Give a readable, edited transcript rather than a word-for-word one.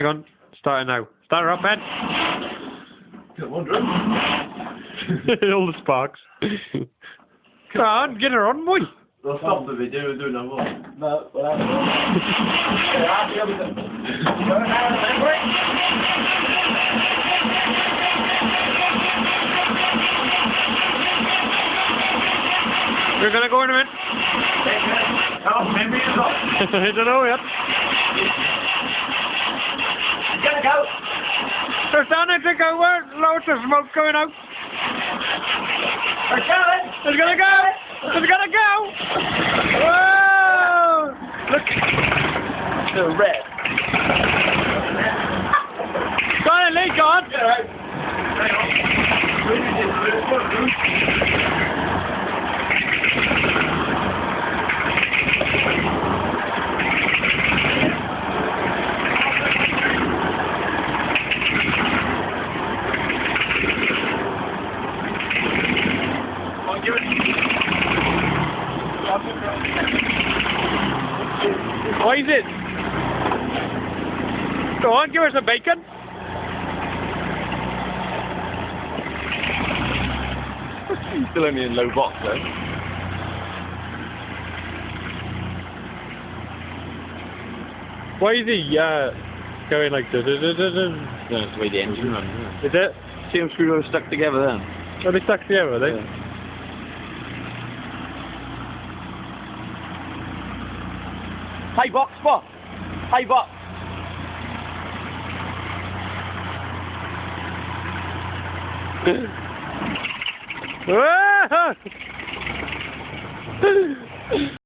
Hang on, starting now. Start her up, Ed. Got one drum. All the sparks. Come on, get her on, boy. They'll stop the video and do no more. No, well, We're gonna go in a minute. Oh, maybe it's off. I don't know yet. It's gonna go. They're starting to go. Loads of smoke going out. We're going. It's gonna go. It's gonna go. Whoa! Look. The red. Go on, Lee, go on. Yeah, right. Hang on. What is it? Go on, give us some bacon. He's still only in low box though. Why is he going like this? No, it's the way the engine runs, isn't it? Is it? See them screwed stuck together then? Are they stuck together, are they? Yeah. High box, boss! High box! Whoa!